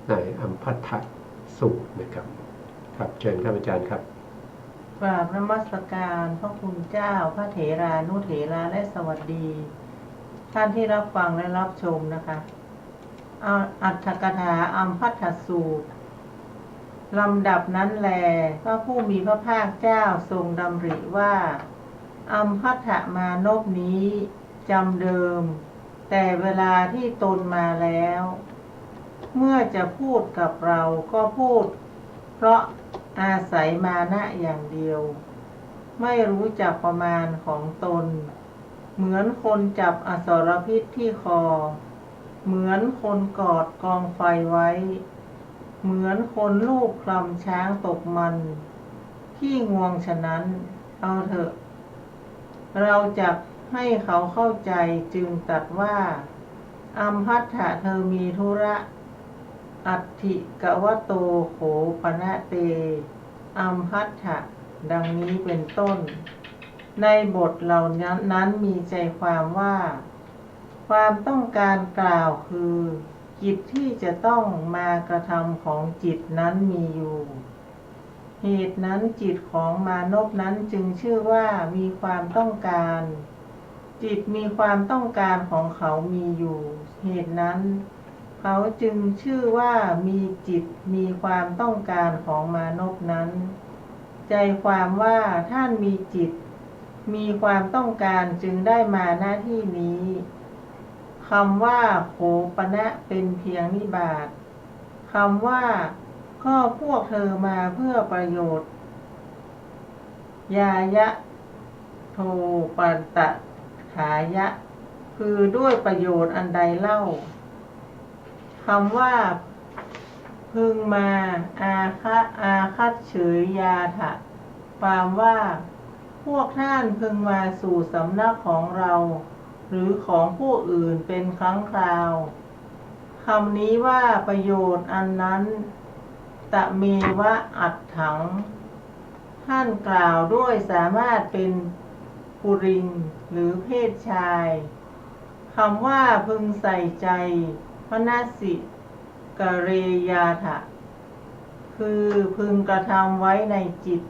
ในอัมภัททสูตรนะครับครับเชิญครับอาจารย์ครับกราบนมัสการพระคุณเจ้าพระเถรานุเถระและสวัสดี ท่านที่รับฟังและรับชมนะคะอัตถกถาอัมภัททสูตรลำดับนั้นแลพระผู้มีพระภาคเจ้าทรงดำริว่าอัมภัททมานพนี้จำเดิมแต่เวลาที่ตนมาแล้วเมื่อจะพูดกับเราก็พูดเพราะอาศัยมานะอย่างเดียวไม่รู้จักประมาณของตนเหมือนคนจับอสรพิษที่คอเหมือนคนกอดกองไฟไว้เหมือนคนลูบคลำช้างตกมันที่งวงฉะนั้นเอาเถอะเราจะให้เขาเข้าใจจึงตรัสว่าอัมภัททะเธอมีธุระอัตถิกวโตโขปนะเตอัมภัททะดังนี้เป็นต้นในบทเหล่านั้นมีใจความว่าความต้องการกล่าวคือกิจที่จะต้องมากระทำของจิตนั้นมีอยู่เหตุนั้นจิตของมานพนั้นจึงชื่อว่ามีความต้องการจิตมีความต้องการของเขามีอยู่เหตุนั้นเขาจึงชื่อว่ามีจิตมีความต้องการของมานพนั้นใจความว่าท่านมีจิตมีความต้องการจึงได้มาหน้าที่นี้คำว่าโขปนะเป็นเพียงนิบาตคำว่าก็พวกเธอมาเพื่อประโยชน์ยายะโทปันตถายะคือด้วยประโยชน์อันใดเล่าคำว่าพึงมาอาคัตเฉยยาถะความว่าพวกท่านพึงมาสู่สำนักของเราหรือของผู้อื่นเป็นครั้งคราวคำนี้ว่าประโยชน์อันนั้นตะเมวะอัตถังท่านกล่าวด้วยสามารถเป็นปุริงหรือเพศชายคำว่าพึงใส่ใจพนัสสิกเรยาถะคือพึงกระทำไว้ในจิต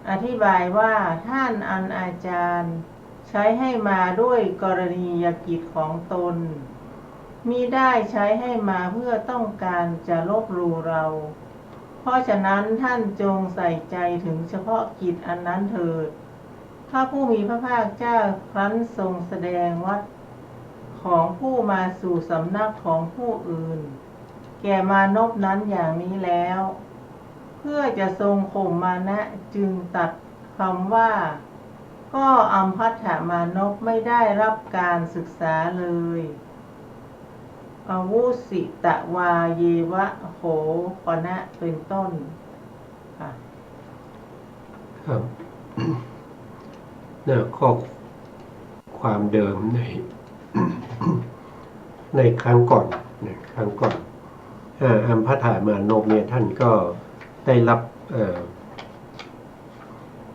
อธิบายว่าท่านอันอาจารย์ใช้ให้มาด้วยกรณียกิจของตนมิได้ใช้ให้มาเพื่อต้องการจะลบหลู่เราเพราะฉะนั้นท่านจงใส่ใจถึงเฉพาะกิจอันนั้นเถิดพระผู้มีพระภาคเจ้าครั้นทรงแสดงวัดของผู้มาสู่สำนักของผู้อื่นแก่มานพนั้นอย่างนี้แล้วเพื่อจะทรงข่มมานะจึงตัดคำว่าก็อัมภัททมานพไม่ได้รับการศึกษาเลยอวุสิตวาเยวะโขปนะเป็นต้นค่ะครับเนี่ยข้อความเดิมในครั้งก่อนอัมภัททมานพเนี่ยท่านก็ได้รับ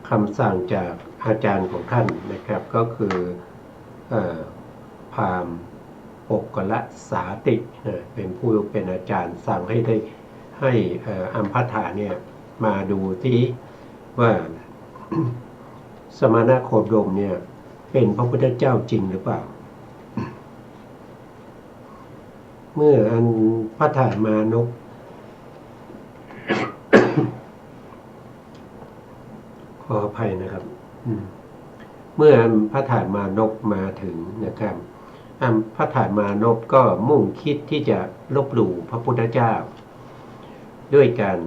คำสั่งจากอาจารย์ของท่านนะครับก็คือพราหมณ์ปกลสาติเป็นผู้เป็นอาจารย์สั่งให้อัมภัททะเนี่ยมาดูที่ว่า สมณโคดมเนี่ยเป็นพระพุทธเจ้าจริงหรือเปล่า เมื่ออัมภัททมานพ ขออภัยนะครับเมื่ออัมภัททมานพมาถึงนะครับอัมภัททมานพก็มุ่งคิดที่จะลบหลู่พระพุทธเจ้าด้วยการ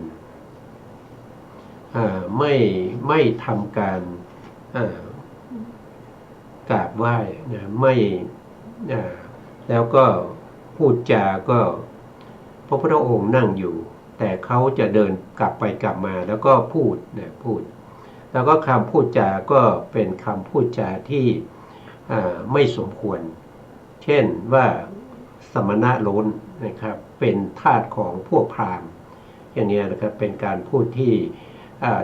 ไม่ทำการกราบไหว้นะไม่แล้วก็พูดจาก็พระพุทธองค์นั่งอยู่แต่เขาจะเดินกลับไปกลับมาแล้วก็พูดแล้วก็คำพูดจาก็เป็นคำพูดจาที่ไม่สมควรเช่นว่าสมณะโล้นนะครับเป็นทาสของพวกพราหมณ์อย่างนี้นะครับเป็นการพูดที่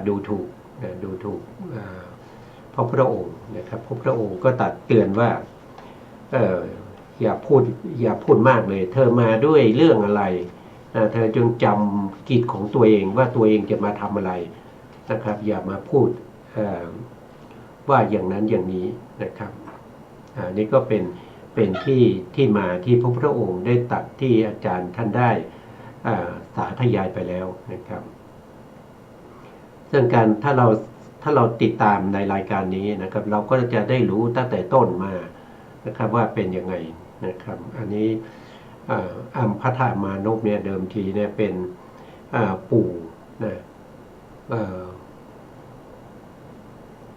ดูถูกพระพุทธองค์นะครับพระพุทธองค์ก็ตัดเตือนว่าอย่าพูดมากเลยเธอมาด้วยเรื่องอะไร เธอจงจำกิจของตัวเองว่าตัวเองจะมาทำอะไรนะครับอย่ามาพูดว่าอย่างนั้นอย่างนี้นะครับนี่ก็เป็นที่มาที่พระพุทธองค์ได้ตรัสที่อาจารย์ท่านได้สาธยายไปแล้วนะครับซึ่งการถ้าเราติดตามในรายการนี้นะครับเราก็จะได้รู้ตั้งแต่ต้นมานะครับว่าเป็นยังไงนะครับอันนี้อัมพทามานพเนี่ยเดิมทีเนี่ยเป็นปู่นะ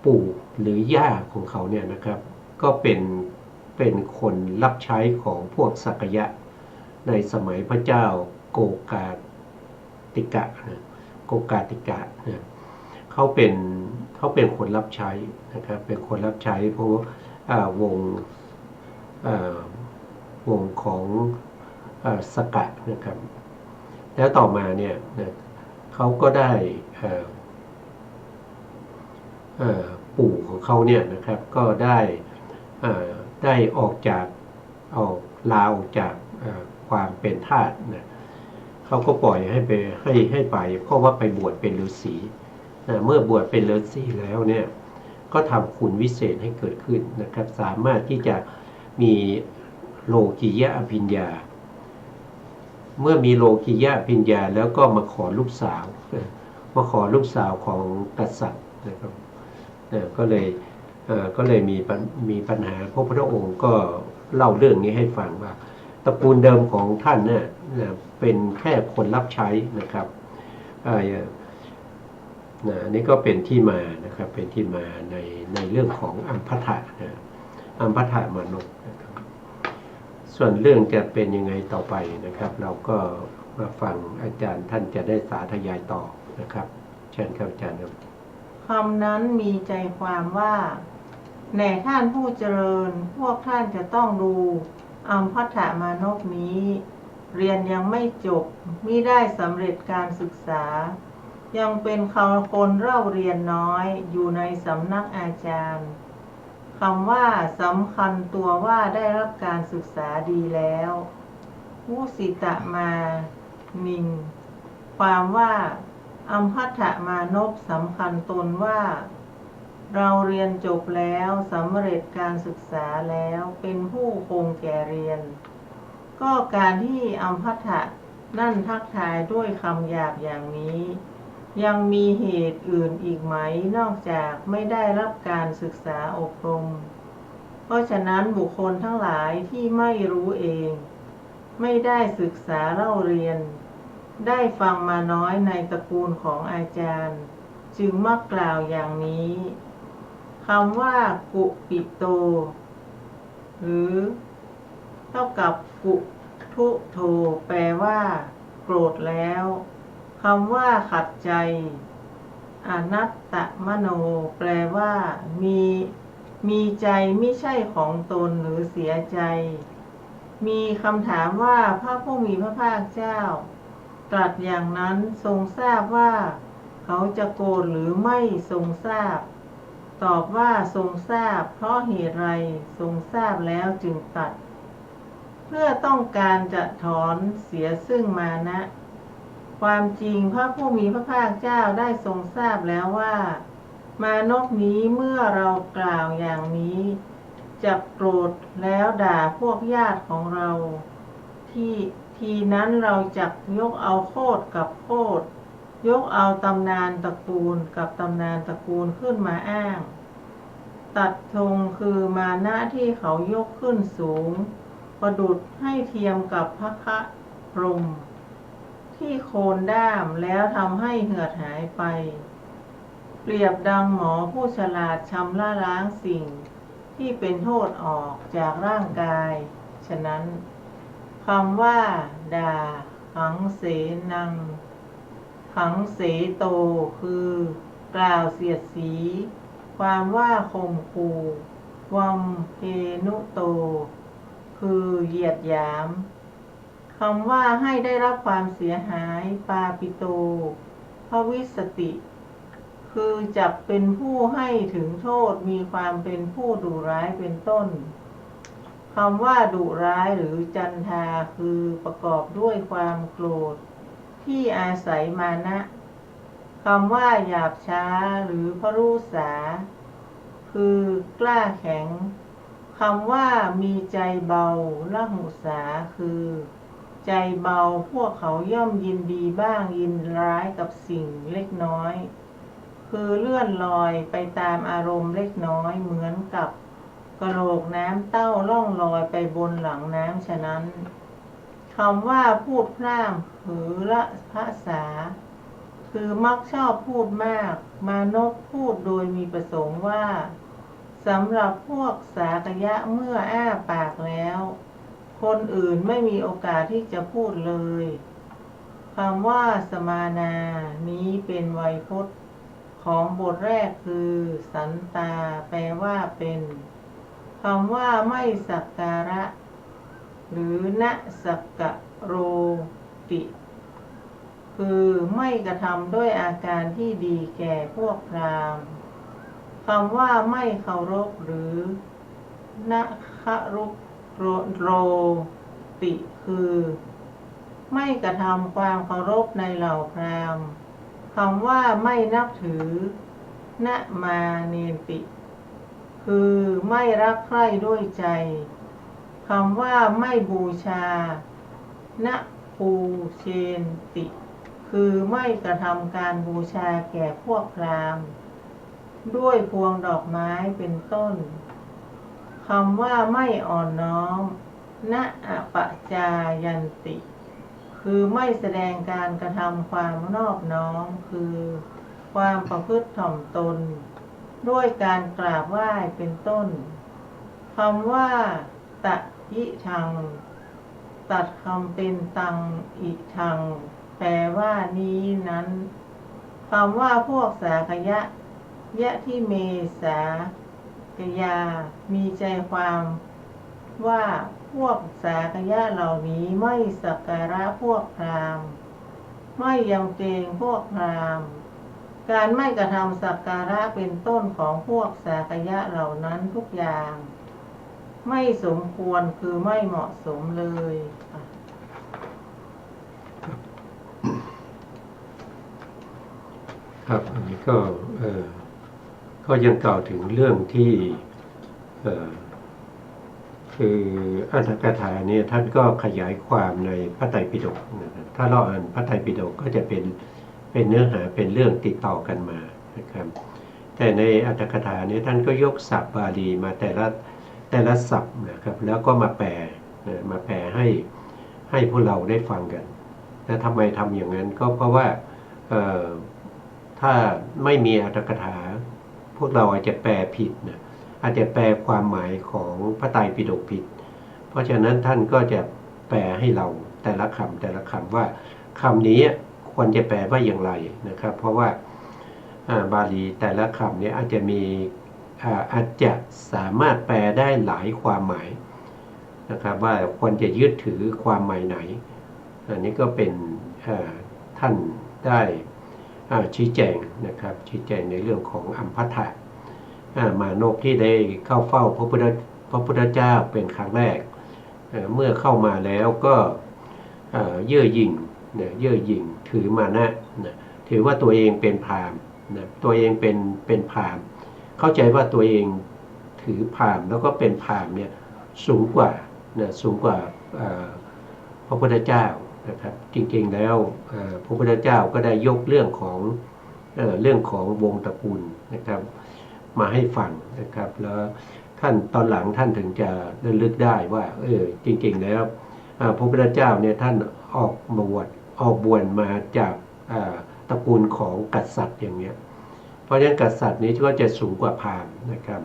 ปู่หรือย่าของเขาเนี่ยนะครับก็เป็นคนรับใช้ของพวกสักยะในสมัยพระเจ้าโกกาติกะนะโกกาติกะนะเขาเป็นคนรับใช้นะครับเป็นคนรับใช้เพราะวงของสกะนะครับแล้วต่อมาเนี่ยนะเขาก็ได้ปู่ของเขาเนี่ยนะครับก็ได้ออกลาออกจากความเป็นทาสนะเขาก็ปล่อยให้ไปเพราะว่าไปบวชเป็นฤาษีนะเมื่อบวชเป็นฤาษีแล้วเนี่ยก็ทำคุณวิเศษให้เกิดขึ้นนะครับสามารถที่จะมีโลกิยะอภิญญาเมื่อมีโลกิยะอภิญญาแล้วก็มาขอลูกสาวของกษัตริย์นะครับก็เลยมีปัญหาพระพุทธองค์ก็เล่าเรื่องนี้ให้ฟังว่าตระกูลเดิมของท่านเนี่ยเป็นแค่คนรับใช้นะครับนี่ก็เป็นที่มานะครับเป็นที่มาในเรื่องของอัมพทะนะอัมพทามานพนะครับส่วนเรื่องจะเป็นยังไงต่อไปนะครับเราก็มาฟังอาจารย์ท่านจะได้สาธยายต่อนะครับเชิญครับอาจารย์ครับคำนั้นมีใจความว่าแหน่ท่านผู้เจริญพวกท่านจะต้องดูอัมพทามานพนี้เรียนยังไม่จบมิได้สำเร็จการศึกษายังเป็นคนเล่าเรียนน้อยอยู่ในสำนักอาจารย์คำว่าสำคัญตัวว่าได้รับการศึกษาดีแล้วมุสิตะมานิงความว่าอัมพทมานพสำคัญตนว่าเราเรียนจบแล้วสำเร็จการศึกษาแล้วเป็นผู้คงแก่เรียนก็การที่อัมพทะนั่นทักทายด้วยคำหยาบอย่างนี้ยังมีเหตุอื่นอีกไหมนอกจากไม่ได้รับการศึกษาอบรมเพราะฉะนั้นบุคคลทั้งหลายที่ไม่รู้เองไม่ได้ศึกษาเล่าเรียนได้ฟังมาน้อยในตระกูลของอาจารย์จึงมักกล่าวอย่างนี้คำว่ากุปิโตหรือเท่ากับกุทุโธแปลว่าโกรธแล้วคำว่าขัดใจอนัตตมโนแปลว่ามีใจไม่ใช่ของตนหรือเสียใจมีคำถามว่าพระผู้มีพระภาคเจ้าตรัสอย่างนั้นทรงทราบว่าเขาจะโกรธหรือไม่ทรงทราบตอบว่าทรงทราบเพราะเหตุไรทรงทราบแล้วจึงตัดเพื่อต้องการจะถอนเสียซึ่งมานะความจริงพระผู้มีพระภาคเจ้าได้ทรงทราบแล้วว่ามานพนี้เมื่อเรากล่าวอย่างนี้จะโกรธแล้วด่าพวกญาติของเราทีนั้นเราจะยกเอาโคตรกับโคตรยกเอาตำนานตระกูลกับตำนานตระกูลขึ้นมาอ้างตัดธงคือมานะที่เขายกขึ้นสูงประดุจให้เทียมกับพระคะพรหมที่โคนด้ามแล้วทำให้เหือดหายไปเปรียบดังหมอผู้ฉลาดชำระล้างสิ่งที่เป็นโทษออกจากร่างกายฉะนั้นคำว่าด่าหังเสนังหังเสโตคือกล่าวเสียดสีความว่าข่มขู่วัมเพนุโตคือเหยียดหยามคำว่าให้ได้รับความเสียหายปาปิโตภวิสติคือจับเป็นผู้ให้ถึงโทษมีความเป็นผู้ดุร้ายเป็นต้นค คำว่าดุร้ายหรือจันทาคือประกอบด้วยความโกรธที่อาศัยมานะคำว่าหยาบช้าหรือพรุษาคือกล้าแข็งคำว่ามีใจเบาละหุสาคือใจเบาพวกเขาย่อมยินดีบ้างยินร้ายกับสิ่งเล็กน้อยคือเลื่อนลอยไปตามอารมณ์เล็กน้อยเหมือนกับกระโหลกน้ำเต้าล่องลอยไปบนหลังน้ำฉะนั้นคำว่าพูดพร่ำหรือละภาษาคือมักชอบพูดมากมานพพูดโดยมีประสงค์ว่าสำหรับพวกสากยะเมื่ออ้าปากแล้วคนอื่นไม่มีโอกาสที่จะพูดเลยคำว่าสมานานี้เป็นไวยพจน์ของบทแรกคือสันตาแปลว่าเป็นคำว่าไม่สักการะหรือนะสักกะโรติคือไม่กระทำด้วยอาการที่ดีแก่พวกพราหมณ์คำว่าไม่เคารพหรือนะครุโรติคือไม่กระทำความเคารพในเหล่าพราหมณ์คำว่าไม่นับถือนะมาเนติคือไม่รักใคร่ด้วยใจคำว่าไม่บูชานะปูเชนติคือไม่กระทำการบูชาแก่พวกพราหมณ์ด้วยพวงดอกไม้เป็นต้นคำว่าไม่อ่อนน้อมนะอปจายันติคือไม่แสดงการกระทำความนอบน้อมคือความประพฤติถ่อมตนด้วยการกราบไหว้เป็นต้นคำว่าตะยิทังตัดคำเป็นตังอิทังแปลว่านี้นั้นคำว่าพวกสากยะยะที่เมสากยามีใจความว่าพวกสากยะเหล่านี้ไม่สักการะพวกพราหมณ์ไม่ยำเกรงพวกพราหมณ์การไม่กระทำสักการะเป็นต้นของพวกสากยะเหล่านั้นทุกอย่างไม่สมควรคือไม่เหมาะสมเลยครับอันนี้ก็ก็ยังกล่าวถึงเรื่องที่คืออัตถกถาเนี่ยท่านก็ขยายความในพระไตรปิฎกนะครับถ้าเราอ่านพระไตรปิฎกก็จะเป็นเนื้อหาเป็นเรื่องติดต่อกันมานะครับแต่ในอัตถกถาเนี่ยท่านก็ยกศัพท์บาลีมาแต่ละศัพท์นะครับแล้วก็มาแปลให้พวกเราได้ฟังกันนะทำไมทำอย่างนั้นก็เพราะว่าถ้าไม่มีอัตถกถาพวกเราอาจจะแปลผิดนะอาจจะแปลความหมายของพระไตรปิฎกผิดเพราะฉะนั้นท่านก็จะแปลให้เราแต่ละคำว่าคำนี้ควรจะแปลว่าอย่างไรนะครับเพราะว่าบาลีแต่ละคำนี้อาจจะสามารถแปลได้หลายความหมายนะครับว่าควรจะยึดถือความหมายไหนอันนี้ก็เป็นท่านได้ชี้แจงนะครับชี้แจงในเรื่องของอัมพัทธะมานพที่ได้เข้าเฝ้าพระพุทธเจ้าเป็นครั้งแรกเมื่อเข้ามาแล้วก็เย่อหยิ่งถือมานะถือว่าตัวเองเป็นพราหมณ์ตัวเองเป็นพราหมณ์เข้าใจว่าตัวเองถือพราหมณ์แล้วก็เป็นพราหมณ์เนี่ยสูงกว่าพระพุทธเจ้านะครับจริงๆแล้วพระพุทธเจ้าก็ได้ยกเรื่องของวงตระกูลนะครับมาให้ฟังนะครับแล้วท่านตอนหลังท่านถึงจะระลึกได้ว่าจริงๆแล้วพระพุทธเจ้าเนี่ยท่านออกบวชมาจากตระกูลของกษัตริย์อย่างเนี้ยเพราะฉะนั้นกษัตริย์นี้ก็จะสูงกว่าพราหมณ์นะครับ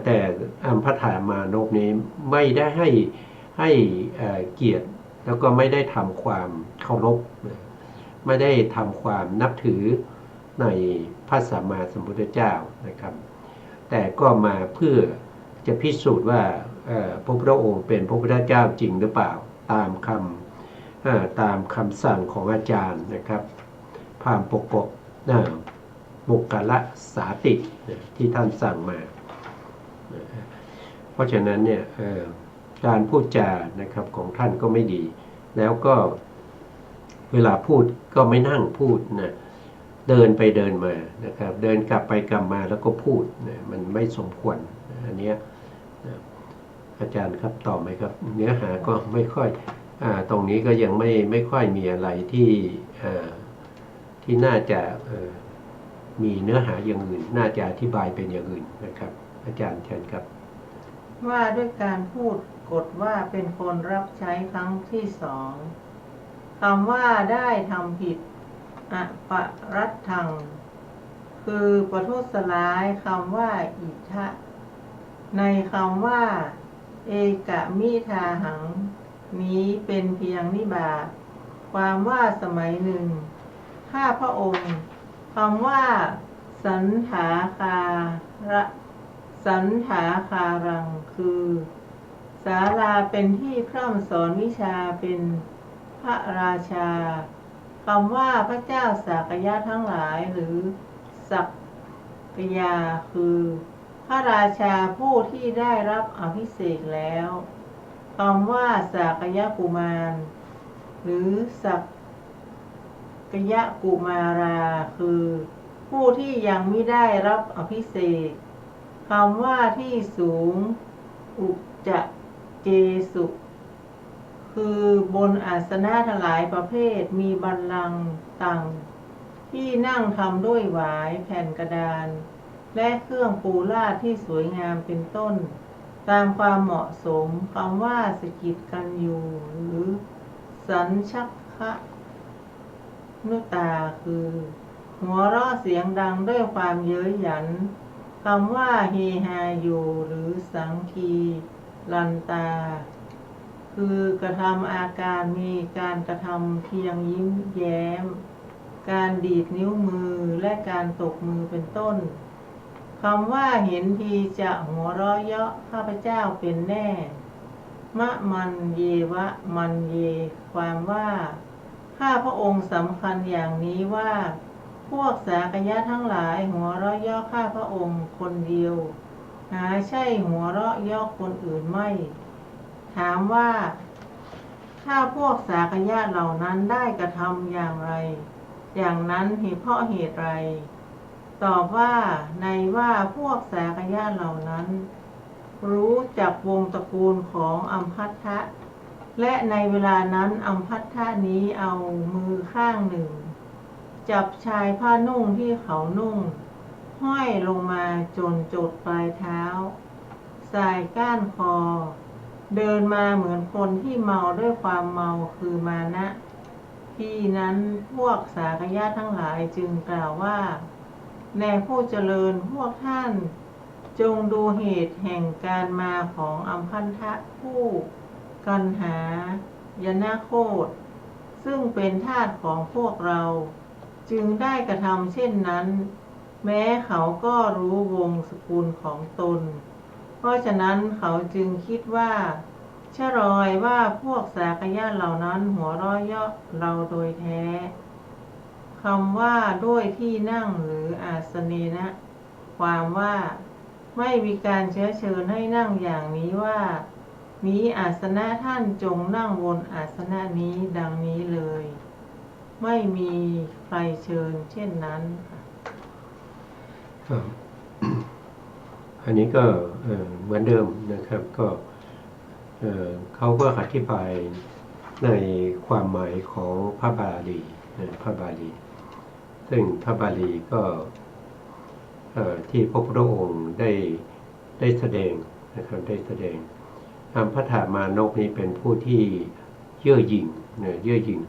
แต่อัมพัทธามานพนี้ไม่ได้ให้เกียรติแล้วก็ไม่ได้ทำความเคารพไม่ได้ทำความนับถือในพระสัมมาสัมพุทธเจ้านะครับแต่ก็มาเพื่อจะพิสูจน์ว่าพระพุทธองค์เป็นพระพุทธเจ้าจริงหรือเปล่าตามคำสั่งของอาจารย์นะครับพราหมณ์ปกบุกกละสาติที่ท่านสั่งมาเพราะฉะนั้นเนี่ย การพูดจานะครับของท่านก็ไม่ดี แล้วก็เวลาพูดก็ไม่นั่งพูดนะเดินไปเดินมานะครับเดินกลับไปกลับมาแล้วก็พูดนะมันไม่สมควรอันนี้นะอาจารย์ครับตอบไหมครับเนื้อหาก็ไม่ค่อยตรงนี้ก็ยังไม่ค่อยมีอะไรที่น่าจะมีเนื้อหาอย่างอื่นน่าจะอธิบายเป็นอย่างอื่นนะครับอาจารย์เชิญครับว่าด้วยการพูดกฎว่าเป็นคนรับใช้ครั้งที่สองคำว่าได้ทำผิดอปรัตถังคือประทุษร้ายคำว่าอิทะในคำว่าเอกมิทาหังนี้เป็นเพียงนิบาตความว่าสมัยหนึ่งข้าพระองค์คำว่าสันถาคาระสันถาคารังคือศาลาเป็นที่พร่ำสอนวิชาเป็นพระราชาคำว่าพระเจ้าสากยะทั้งหลายหรือสักกยาคือพระราชาผู้ที่ได้รับอภิเษกแล้วคำว่าสากยะกุมารหรือสักกยะกุมาราคือผู้ที่ยังไม่ได้รับอภิเษกคำว่าที่สูงอุจเจสุคือบนอาสนะทั้งหลายประเภทมีบัลลังก์ต่างที่นั่งทำด้วยหวายแผ่นกระดานและเครื่องปูลาดที่สวยงามเป็นต้นตามความเหมาะสมคำว่าสกิดกันอยู่หรือสัญชักคะนุตาคือหัวเราะเสียงดังด้วยความเย้ยหยันคำว่าเฮฮาอยู่หรือสังคีลันตาคือกระทำอาการมีการกระทำเพียงยิ้มแย้มการดีดนิ้วมือและการตบมือเป็นต้นคำว่าเห็นทีจะหัวเราะเยาะข้าพเจ้าเป็นแน่มะมันเยวะมันเยความว่าข้าพระองค์สำคัญอย่างนี้ว่าพวกสากยะทั้งหลายหัวเราะเยาะข้าพระองค์คนเดียวหาใช่หัวเราะเยาะคนอื่นไม่ถามว่าถ้าพวกสากยะเหล่านั้นได้กระทำอย่างไรอย่างนั้นเพราะเหตุไรตอบว่าในว่าพวกสากยะเหล่านั้นรู้จักวงตระกูลของอัมพัทธะและในเวลานั้นอัมพัทธะนี้เอามือข้างหนึ่งจับชายผ้านุ่งที่เขานุ่งห้อยลงมาจนจดปลายเท้าสายก้านคอเดินมาเหมือนคนที่เมาด้วยความเมาคือมานะที่นั้นพวกสากยะทั้งหลายจึงกล่าวว่าแน่ผู้เจริญพวกท่านจงดูเหตุแห่งการมาของอัมพันธะผู้กันหายนาโคตซึ่งเป็นทาสของพวกเราจึงได้กระทำเช่นนั้นแม้เขาก็รู้วงสกุลของตนเพราะฉะนั้นเขาจึงคิดว่าชะรอยว่าพวกสากยะเหล่านั้นหัวเราะเยาะเราโดยแท้คำว่าด้วยที่นั่งหรืออาสเนนะความว่าไม่มีการเชื้อเชิญให้นั่งอย่างนี้ว่านี้อาสนะท่านจงนั่งบนอาสนะนี้ดังนี้เลยไม่มีใครเชิญเช่นนั้นครับอันนี้ก็เหมือนเดิมนะครับก็เขาก็อธิบายในความหมายของพระบาลีพระบาลีซึ่งพระบาลีก็ที่พระพุทธองค์ได้แสดงนะครับได้แสดงพระธรรมานกนี้เป็นผู้ที่เย่อหยิ่งเย่อหยิ่ง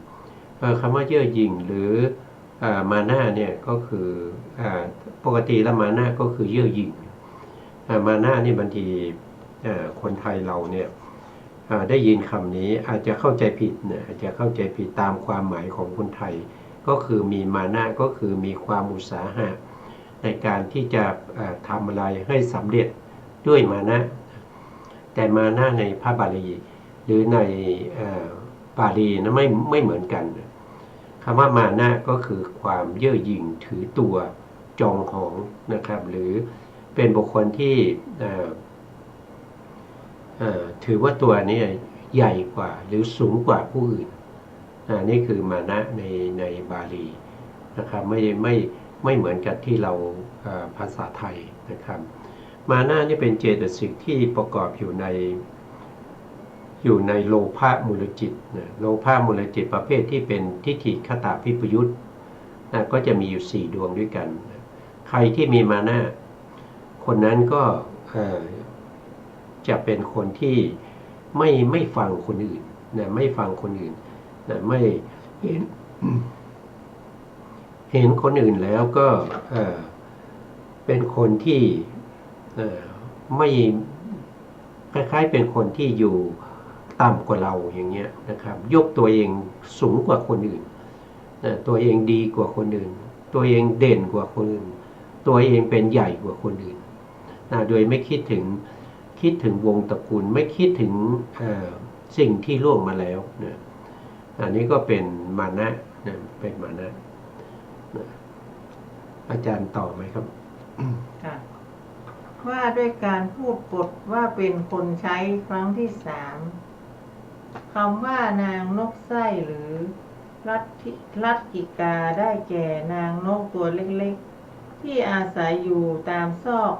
คำว่าเย่อหยิ่งหรือมานะเนี่ยก็คือปกติแล้วมานะก็คือเย่อหยิ่งมานะนี่บางทีคนไทยเราเนี่ยได้ยินคำนี้อาจจะเข้าใจผิดนะอาจจะเข้าใจผิดตามความหมายของคนไทยก็คือมีมานะก็คือมีความอุตสาหะในการที่จะทำอะไรให้สำเร็จด้วยมานะแต่มานะในพระบาลีหรือในบาลีนะไม่เหมือนกันคำว่ามานะก็คือความเย่อหยิ่งถือตัวจองหองนะครับหรือเป็นบุคคลที่ ถือว่าตัวนี้ใหญ่กว่าหรือสูงกว่าผู้อื่นนี่คือมานะในบาลีนะครับไม่เหมือนกับที่เราภาษาไทยนะครับมานะนี่เป็นเจตสิกที่ประกอบอยู่ในโลภะมูลจิตโลภะมูลจิตประเภทที่เป็นทิฏฐิคตวิปยุตก็จะมีอยู่4ดวงด้วยกันใครที่มีมานะคนนั้นก็จะเป็นคนที่ไม่ฟังคนอื่นไม่ฟังคนอื่นไม่เห็นคนอื่นแล้วก็เป็นคนที่ไม่คล้ายๆเป็นคนที่อยู่ต่ำกว่าเราอย่างเงี้ยนะครับยกตัวเองสูงกว่าคนอื่นตัวเองดีกว่าคนอื่นตัวเองเด่นกว่าคนอื่นตัวเองเป็นใหญ่กว่าคนอื่นโดยไม่คิดถึงวงตระกูลไม่คิดถึงสิ่งที่ล่วงมาแล้วอันนี้ก็เป็นมานะเป็นมานะอาจารย์ต่อไหมครับค่ะว่าด้วยการพูดปดว่าเป็นคนใช้ครั้งที่3คำว่านางนกไส้หรือลัทธิกาได้แก่นางนกตัวเล็กๆที่อาศัยอยู่ตามซอก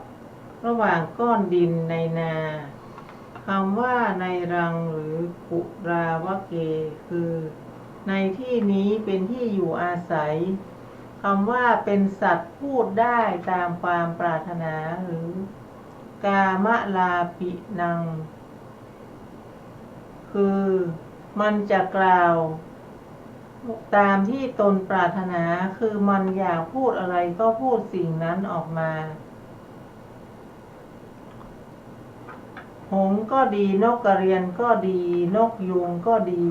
ระหว่างก้อนดินในนาคำว่าในรังหรือปุราวะเกคือในที่นี้เป็นที่อยู่อาศัยคำว่าเป็นสัตว์พูดได้ตามความปรารถนาหรือกามลาปินังคือมันจะกล่าวตามที่ตนปรารถนาคือมันอยากพูดอะไรก็พูดสิ่งนั้นออกมาหงส์ก็ดีนกกระเรียนก็ดีนกยูงก็ดี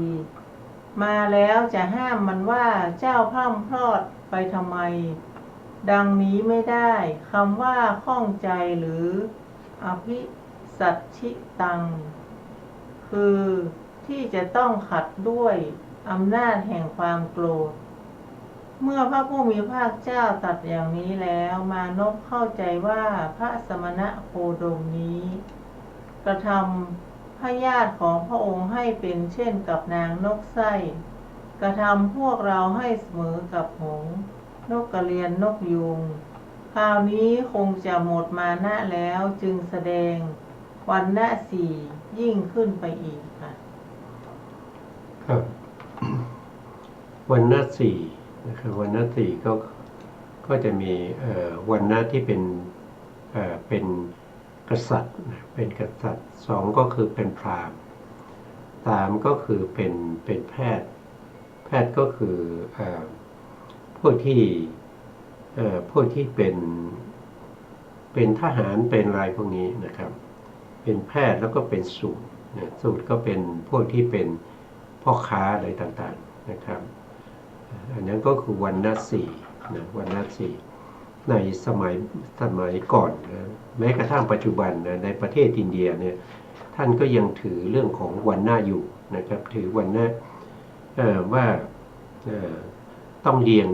มาแล้วจะห้ามมันว่าเจ้าพร่ำพรอดไปทำไมดังนี้ไม่ได้คำว่าข้องใจหรืออภิสัชชิตังคือที่จะต้องขัดด้วยอำนาจแห่งความโกรธเมื่อพระผู้มีพระเจ้าตรัสอย่างนี้แล้วมานพเข้าใจว่าพระสมณะโคดมนี้กระทำพระญาติของพระองค์ให้เป็นเช่นกับนางนกไส้กระทำพวกเราให้เสมอกับหงส์นกกระเรียนนกยูงคราวนี้คงจะหมดมานะแล้วจึงแสดงวันณะ4ยิ่งขึ้นไปอีกค่ะครับวันณะ4นะครับวันณะ4ก็จะมีวันณะที่เป็นกษัตริย์เป็นกษัตริย์2ก็คือเป็นพราหมณ์3ก็คือเป็นแพทย์ก็คือพวกที่เป็นทหารเป็นอะไรพวกนี้นะครับเป็นแพทย์แล้วก็เป็นสูตรก็เป็นพวกที่เป็นพ่อค้าอะไรต่างๆนะครับอันนั้นก็คือวันณะ4วันณะ4ในสมัยก่อนแม้กระทั่งปัจจุบันในประเทศอินเดียเนี่ยท่านก็ยังถือเรื่องของวันณะอยู่นะครับถือวันณะว่าต้องเรียง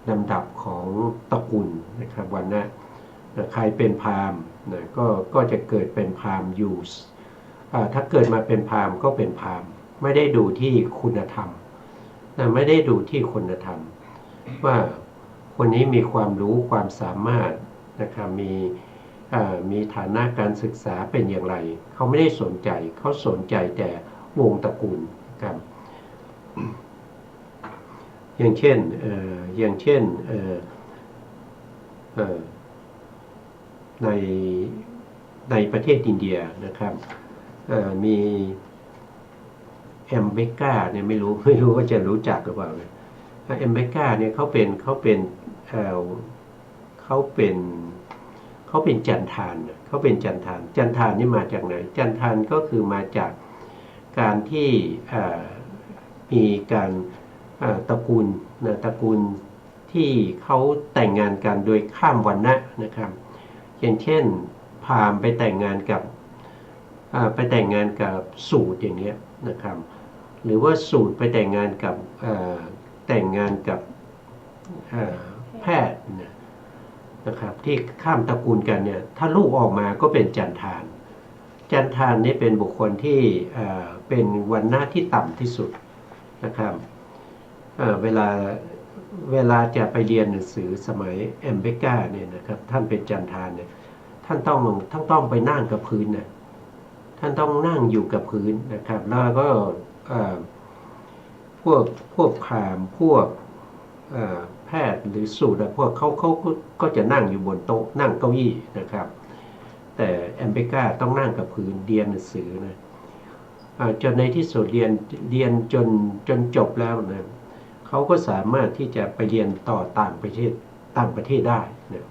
ลำดับของตระกูลนะครับวันณะใครเป็นพราหมณ์ก็จะเกิดเป็นพราหมณ์อยู่ถ้าเกิดมาเป็นพราหมณ์ก็เป็นพราหมณ์ไม่ได้ดูที่คุณธรรมไม่ได้ดูที่คุณธรรมว่าคนนี้มีความรู้ความสามารถนะครับมีฐานะการศึกษาเป็นอย่างไรเขาไม่ได้สนใจเขาสนใจแต่วงตระกูลครับอย่างเช่นในประเทศอินเดียนะครับมีแอมเบก้าเนี่ยไม่รู้ว่าจะรู้จักหรือเปล่าแอมเบก้าเนี่ยเขาเป็นจันทานเขาเป็นจันทานนี่มาจากไหนจันทานก็คือมาจากการที่มีการตระกูลที่เขาแต่งงานกันโดยข้ามวรรณะนะครับอย่างเช่นพราหมณ์ไปแต่งงานกับสูตรอย่างเงี้ยนะครับหรือว่าสูตรไปแต่งงานกับแพทย์นะครับที่ข้ามตระกูลกันเนี่ยถ้าลูกออกมาก็เป็นจันทาน จันทานนี่เป็นบุคคลที่เป็นวรรณะที่ต่ำที่สุดนะครับเวลาจะไปเรียนหนังสือสมัยแอมเบกาเนี่ยนะครับท่านเป็นจันทานเนี่ยท่านต้องไปนั่งกับพื้นนะท่านต้องนั่งอยู่กับพื้นนะครับแล้วก็พวกพราหมณ์พวกแพทย์หรือสูตรพวกเขาก็จะนั่งอยู่บนโต๊ะนั่งเก้าอี้นะครับแต่แอมเบกาต้องนั่งกับพื้นเรียนหนังสือนะจนในที่สุดเรียนจนจบแล้วนะเขาก็สามารถที่จะไปเรียนต่อต่างประเทศได้นะ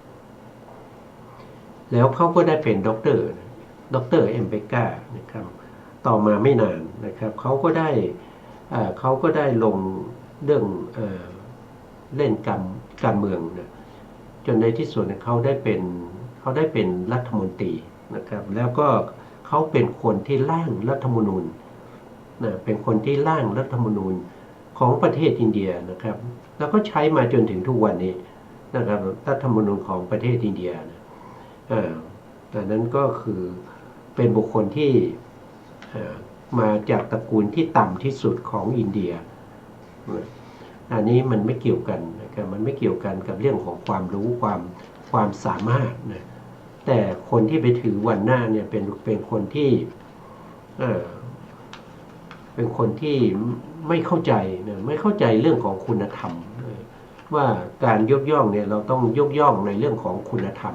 แล้วเขาก็ได้เป็นด็อกเตอร์แอมเบกานะครับต่อมาไม่นานนะครับเขาก็ได้ลงเรื่องเล่นการเมืองนะจนในที่สุดเขาได้เป็นรัฐมนตรีนะครับแล้วก็เขาเป็นคนที่ร่างรัฐธรรมนูญนะเป็นคนที่ร่างรัฐธรรมนูญของประเทศอินเดียนะครับแล้วก็ใช้มาจนถึงทุกวันนี้นะครับรัฐธรรมนูญของประเทศอินเดียนะแต่นั้นก็คือเป็นบุคคลที่มาจากตระกูลที่ต่ำที่สุดของอินเดียอันนี้มันไม่เกี่ยวกันนะครับมันไม่เกี่ยวกันกับเรื่องของความรู้ความสามารถนะแต่คนที่ไปถือวันหน้าเนี่ยเป็นคนที่ไม่เข้าใจนะไม่เข้าใจเรื่องของคุณธรรมว่าการยกย่องเนี่ยเราต้องยกย่องในเรื่องของคุณธรรม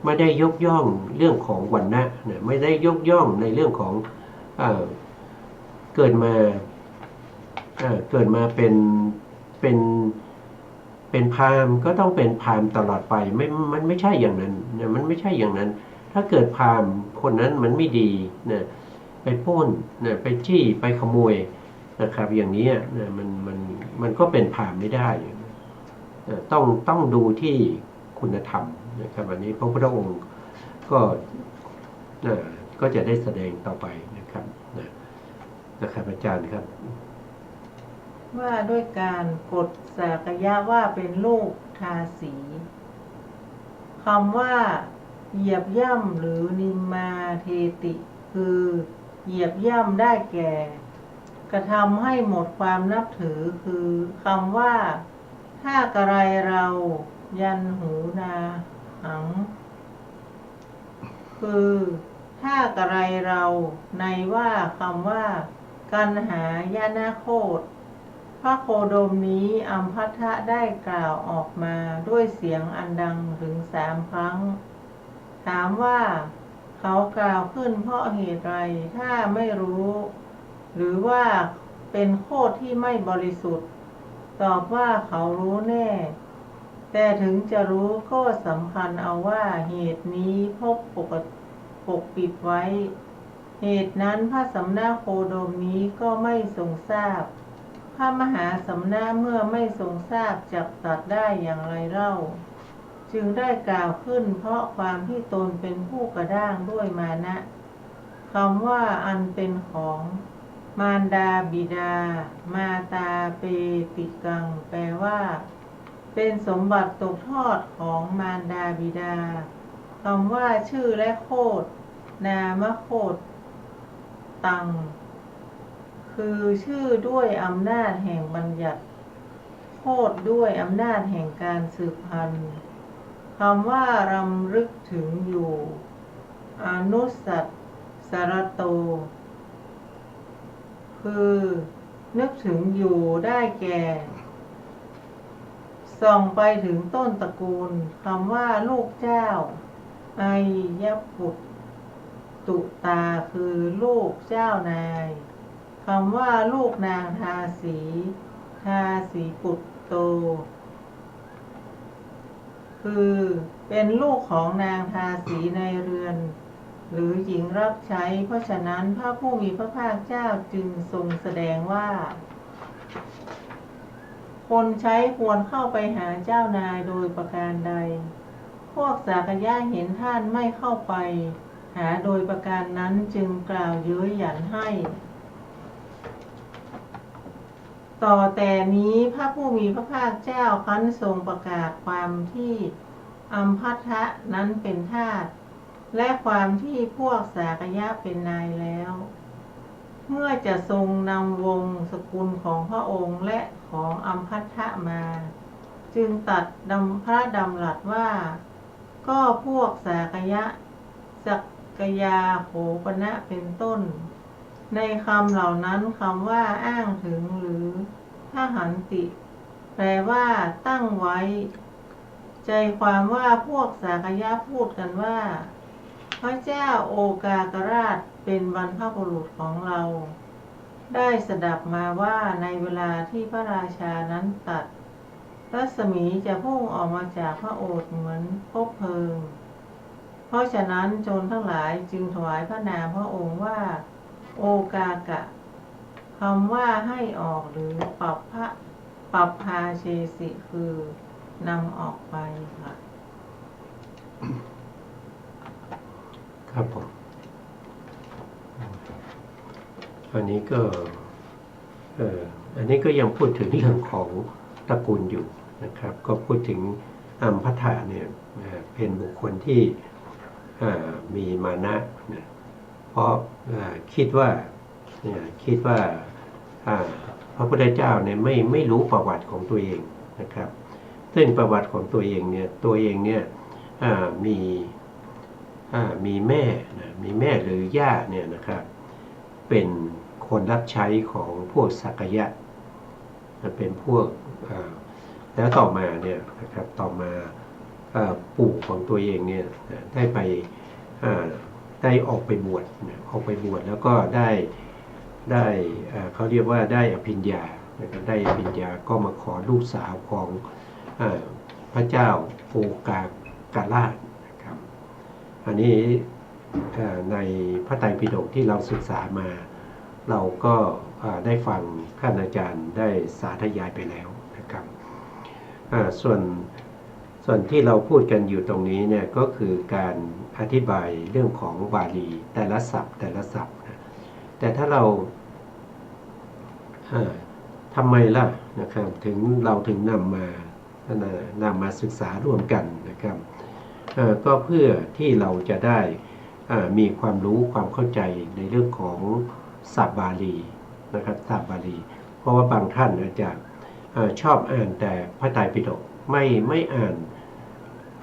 ไม่ได้ยกย่องเรื่องของวรรณะนะไม่ได้ยกย่องในเรื่องของเกิดมาเป็นพราหมณ์ก็ต้องเป็นพราหมณ์ตลอดไปมันไม่ใช่อย่างนั้นนะมันไม่ใช่อย่างนั้นถ้าเกิดพราหมณ์คนนั้นมันไม่ดีนะไปปล้นนะไปจี้ไปขโมยนะครับอย่างนี้นะมันก็เป็นพราหมณ์ไม่ได้นะต้องดูที่คุณธรรมนะครับอันนี้พระพุทธองค์ก็จะได้แสดงต่อไปนะครับนะครับอาจารย์ครับว่าด้วยการกดสากยะว่าเป็นลูกทาสีคำว่าเหยียบย่ำหรือนิมมาเทติคือเหยียบย่ำได้แก่ กระทำให้หมดความนับถือคือคำว่าถ้ากระไรเรายันหูนาหังคือถ้ากระไรเราในว่าคำว่ากันหายานาโคตพระโคดมนี้อัมพัทธะได้กล่าวออกมาด้วยเสียงอันดังถึง3 ครั้งถามว่าเขากล่าวขึ้นเพราะเหตุไรถ้าไม่รู้หรือว่าเป็นโคตที่ไม่บริสุทธิ์ตอบว่าเขารู้แน่แต่ถึงจะรู้ก็สำคัญเอาว่าเหตุนี้ปกปิดไว้เหตุนั้นพระสมณโคดมนี้ก็ไม่ทรงทราบพระมหาสมณะเมื่อไม่ทรงทราบจักตัดได้อย่างไรเล่าจึงได้กล่าวขึ้นเพราะความที่ตนเป็นผู้กระด้างด้วยมานะคำว่าอันเป็นของมารดาบิดามาตาเปติกังแปลว่าเป็นสมบัติตกทอดของมารดาบิดาคำว่าชื่อและโคตนามโคตตังคือชื่อด้วยอำนาจแห่งบัญญัติโคตด้วยอำนาจแห่งการสืบพันธุ์คำว่ารำลึกถึงอยู่อนุสัตสรโตคือนึกถึงอยู่ได้แก่ส่องไปถึงต้นตระกูลคำว่าลูกเจ้าไอยปุตตุตาคือลูกเจ้านายคำว่าลูกนางทาสีปุตโตคือเป็นลูกของนางทาสีในเรือนหรือหญิงรับใช้เพราะฉะนั้นพระผู้มีพระภาคเจ้าจึงทรงแสดงว่าคนใช้ควรเข้าไปหาเจ้านายโดยประการใดพวกสากยะเห็นท่านไม่เข้าไปหาโดยประการนั้นจึงกล่าวเย้ยหยันให้ต่อแต่นี้พระผู้มีพระภาคเจ้าคันทรงประกาศความที่อัมพัทธะนั้นเป็นทาส และความที่พวกสากยะเป็นนายแล้ว เมื่อจะทรงนำวงสกุลของพระองค์และของอัมพัทธะมา จึงตัดพระดำรัสว่า ก็พวกสากยะสักยาโหปนะเป็นต้น ในคำเหล่านั้นคำว่าอ้างถึงหรือทหันติ แปลว่าตั้งไว้ ใจความว่าพวกสากยะพูดกันว่า พระเจ้าโอกากราชเป็นบรรพบุรุษของเรา ได้สดับมาว่าในเวลาที่พระราชานั้นตัด รัศมีจะพุ่งออกมาจากพระโอษฐ์เหมือนพบเพลิง เพราะฉะนั้นโจรทั้งหลายจึงถวายพระนามพระองค์ว่า โอกากะคำว่าให้ออกหรือปัปพาเชสิคือนำออกไปค่ะ ครับผมอันนี้ก็อันนี้ก็ยังพูดถึงเรื่องของตระกูลอยู่นะครับก็พูดถึงอัมพัทธะเนี่ยเป็นบุคคลที่มีมานะนะเพราะคิดว่าพระพุทธเจ้าเนี่ยไม่รู้ประวัติของตัวเองนะครับซึ่งประวัติของตัวเองเนี่ยมีแม่นะมีแม่หรือย่าเนี่ยนะครับเป็นคนรับใช้ของพวกสักยะเป็นพวกแล้วต่อมาเนี่ยนะครับต่อมาปู่ของตัวเองเนี่ยได้ออกไปบวชแล้วก็ได้เขาเรียกว่าได้อภิญญานะครับได้อภิญญาก็มาขอลูกสาวของพระเจ้าโอกากราชนะครับอันนี้ในพระไตรปิฎกที่เราศึกษามาเราก็ได้ฟังท่านอาจารย์ได้สาธยายไปแล้วนะครับส่วนที่เราพูดกันอยู่ตรงนี้เนี่ยก็คือการอธิบายเรื่องของบาลีแต่ละศัพท์นะแต่ถ้าเราทำไมล่ะนะครับเราถึงนำมาศึกษาร่วมกันนะครับก็เพื่อที่เราจะได้มีความรู้ความเข้าใจในเรื่องของศัพท์บาลีนะครับศัพท์บาลีเพราะว่าบางท่านอาจจะชอบอ่านแต่พระไตรปิฎกไม่อ่าน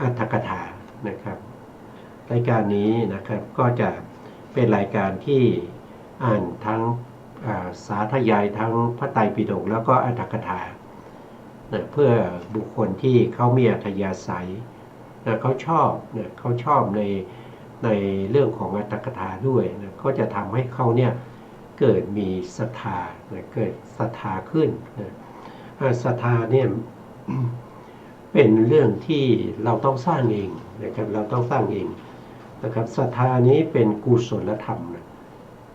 อรรถกถานะครับรายการนี้นะครับก็จะเป็นรายการที่อ่านทั้งสาธยายทั้งพระไตรปิฎกแล้วก็อรรถกถาเพื่อบุคคลที่เขามีอัธยาศัยเขาชอบในเรื่องของอรรถกถาด้วยก็จะทำให้เขาเนี่ยเกิดมีศรัทธาเกิดศรัทธาขึ้นศรัทธาเนี่ยเป็นเรื่องที่เราต้องสร้างเองนะครับเราต้องสร้างเองนะครับศรัทธานี้เป็นกุศลธรรมนะ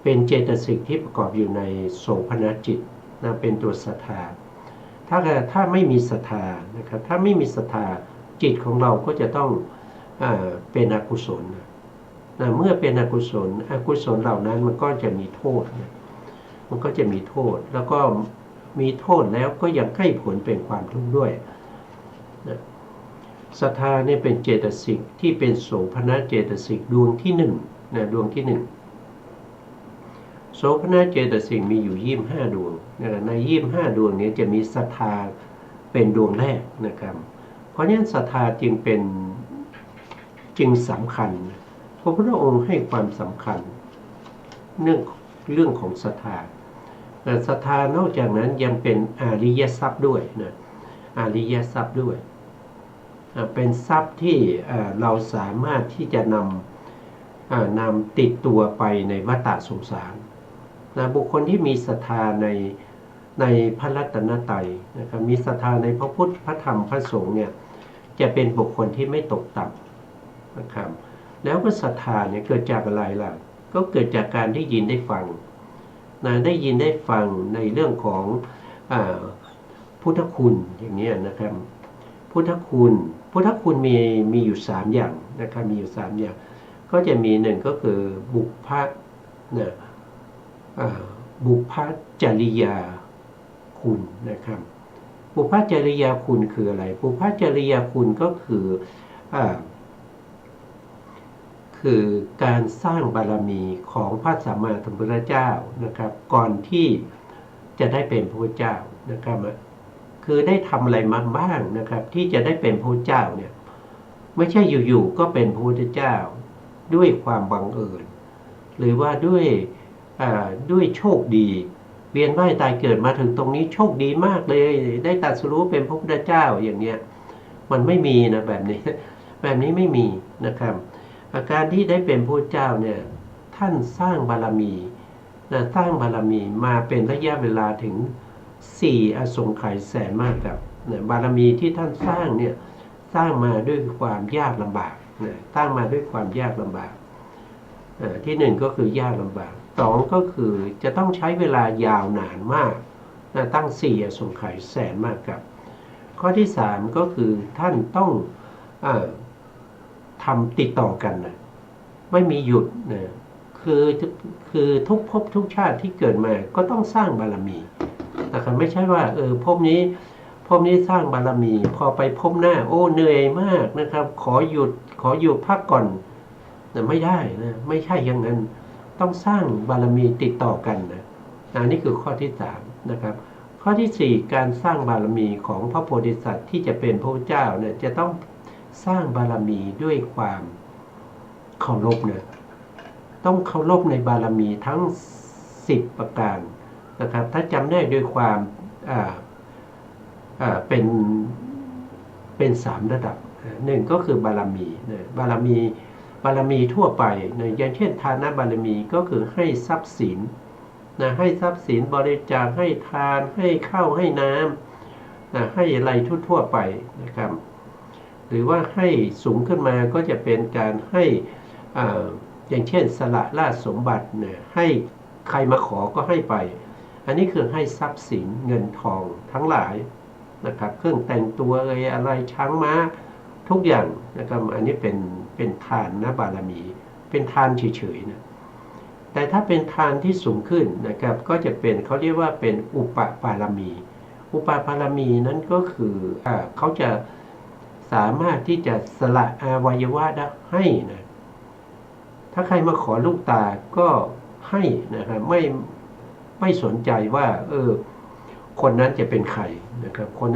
เป็นเจตสิกที่ประกอบอยู่ในโสภณจิตนะเป็นตัวศรัทธาถ้าไม่มีศรัทธานะครับถ้าไม่มีศรัทธาจิตของเราก็จะต้องเป็นอกุศลนะเมื่อเป็นอกุศลเหล่านั้นมันก็จะมีโทษนะมันก็จะมีโทษแล้วก็มีโทษแล้วก็ยังให้ผลเป็นความทุกข์ด้วยนะศรัทธาเนี่ยเป็นเจตสิกที่เป็นโสภณเจตสิกดวงที่หนึ่งนะดวงที่หนึ่งโสภณเจตสิกมีอยู่25ดวงใน25ดวงนี้จะมีศรัทธาเป็นดวงแรกนะครับเพราะฉะนั้นศรัทธาจึงสำคัญพระพุทธองค์ให้ความสำคัญเรื่องของศรัทธาศรัทธานอกจากนั้นยังเป็นอริยทรัพย์ด้วยนะอริยทรัพย์ด้วยเป็นทรัพย์ที่เราสามารถที่จะนำติดตัวไปในวัฏสงสารบุคคลที่มีศรัทธาในพระรัตนตรัยนะครับมีศรัทธาในพระพุทธพระธรรมพระสงฆ์เนี่ยจะเป็นบุคคลที่ไม่ตกต่ำนะครับแล้วก็ศรัทธาเนี่ยเกิดจากอะไรล่ะก็เกิดจากการได้ยินได้ฟังได้ยินได้ฟังในเรื่องของพุทธคุณอย่างนี้นะครับพุทธคุณมีอยู่3อย่างนะครับมีอยู่3อย่างก็จะมีหนึ่งก็คือบุพจริยาคุณนะครับบุพจริยาคุณคืออะไรบุพจริยาคุณก็คือ คือการสร้างบารมีของพระสัมมาสัมพุทธเจ้านะครับก่อนที่จะได้เป็นพระพุทธเจ้านะครับคือได้ทำอะไรมาบ้างนะครับที่จะได้เป็นพระพุทธเจ้าเนี่ยไม่ใช่อยู่ๆก็เป็นพระพุทธเจ้าด้วยความบังเอิญหรือว่าด้วยโชคดีเวียนว่ายตายเกิดมาถึงตรงนี้โชคดีมากเลยได้ตรัสรู้เป็นพระพุทธเจ้าอย่างเนี้ยมันไม่มีนะแบบนี้ไม่มีนะครับอาการที่ได้เป็นพระเจ้าเนี่ยท่านสร้างบารมีนะสร้างบารมีมาเป็นระยะเวลาถึง4อสงไขยแสนมากครับนะบารมีที่ท่านสร้างเนี่ยสร้างมาด้วยความยากลำบากนะสร้างมาด้วยความยากลำบากที่หนึ่งก็คือยากลำบากสองก็คือจะต้องใช้เวลายาวนานมากนะตั้ง4อสงไขยแสนมากครับข้อที่3ก็คือท่านต้องทำติดต่อกันนะไม่มีหยุดนะคือทุกภพทุกชาติที่เกิดมาก็ต้องสร้างบารมีนะครับไม่ใช่ว่าภพนี้สร้างบารมีพอไปภพหน้าโอ้เหนื่อยมากนะครับขอหยุดพักก่อนนะไม่ได้นะไม่ใช่อย่างนั้นต้องสร้างบารมีติดต่อกันนะอันนี้คือข้อที่3นะครับข้อที่4การสร้างบารมีของพระโพธิสัตว์ที่จะเป็นพระเจ้าเนี่ยจะต้องสร้างบารมีด้วยความเคารพนะต้องเคารพในบารมีทั้ง10ประการนะครับถ้าจำได้ด้วยความเป็น3ระดับหนึ่งก็คือบารมีนะบารมีทั่วไปนะอย่างเช่นทานบารมีก็คือให้ทรัพย์สินนะให้ทรัพย์สินบริจาคให้ทานให้ข้าวให้น้ำนะให้อะไรทั่วไปนะครับหรือว่าให้สูงขึ้นมาก็จะเป็นการให้อย่างเช่นสละราชสมบัติเนี่ยให้ใครมาขอก็ให้ไปอันนี้คือให้ทรัพย์สินเงินทองทั้งหลายนะครับเครื่องแต่งตัวอะไรช้างม้าทุกอย่างนะครับอันนี้เป็นทานนะบารมีเป็นทานเฉยๆนะแต่ถ้าเป็นทานที่สูงขึ้นนะครับก็จะเป็นเขาเรียกว่าเป็นอุปปารมีอุปปารมีนั้นก็คือเขาจะสามารถที่จะสละอวัยวะให้นะถ้าใครมาขอลูกตาก็ให้นะครับไม่สนใจว่าคนนั้นจะเป็นใครนะครับคน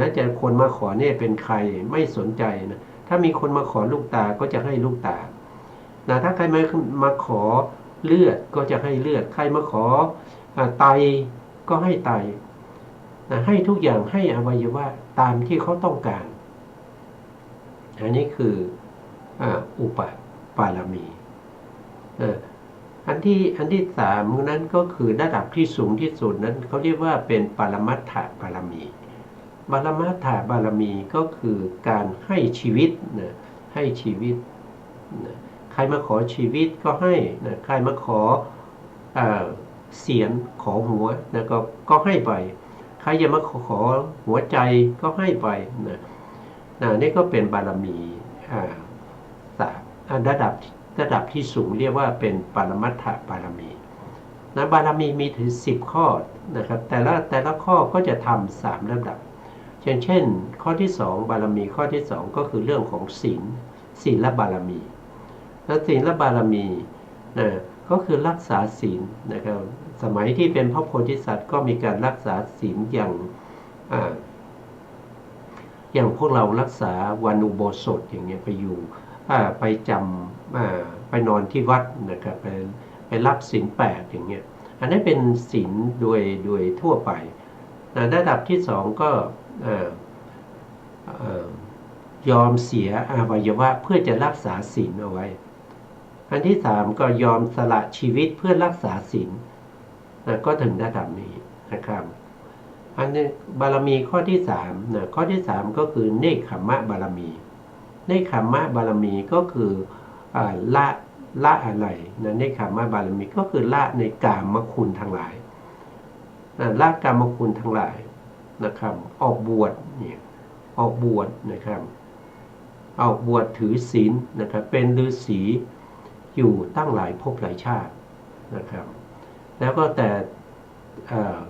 มาขอเนี่ยเป็นใครไม่สนใจนะถ้ามีคนมาขอลูกตาก็จะให้ลูกตานะถ้าใครมาขอเลือดก็จะให้เลือดใครมาขอไตก็ให้ไตนะให้ทุกอย่างให้อวัยวะตามที่เขาต้องการอันนี้คืออุปปารมีอันที่3นั้นก็คือระดับที่สูงที่สุดนั้นเขาเรียกว่าเป็นปรมัตถบารมีปรมัตถบารมีก็คือการให้ชีวิตนะให้ชีวิตนะใครมาขอชีวิตก็ให้นะใครมาขอเสียงขอหัวนะก็ให้ไปใครจะมาขอหัวใจก็ให้ไปนะนี่ก็เป็นบารมีระดับที่สูงเรียกว่าเป็นปรมัตถบารมีนะบารมีมีถึง10ข้อนะครับแต่ละข้อก็จะทำ3ระดับเช่นข้อที่2บารมีข้อที่2ก็คือเรื่องของศีลบารมีและศีลบารมีนะก็คือรักษาศีลนะครับสมัยที่เป็นพระโพธิสัตว์ก็มีการรักษาศีลอย่างพวกเรารักษาวันอุโบสถอย่างเงี้ยไปอยู่ไปจำไปนอนที่วัดนะครับไปรับศีล8อย่างเงี้ยอันนี้เป็นศีลโดยทั่วไประดับที่2ก็ยอมเสียอวัยวะเพื่อจะรักษาศีลเอาไว้อันที่3ก็ยอมสละชีวิตเพื่อรักษาศีลก็ถึงระดับนี้นะครับอันนี้บารมีข้อที่3นะข้อที่3ก็คือเนกขัมมะบารมีเนกขัมมะบารมีก็คือละอะไรนะเนกขัมมะบารมีก็คือละในกามคุณทั้งหลายละกามคุณทั้งหลายนะครับออกบวชเนี่ยออกบวชนะครับออกบวชถือศีลนะครับเป็นฤาษีอยู่ตั้งหลายภพหลายชาตินะครับแล้วก็แต่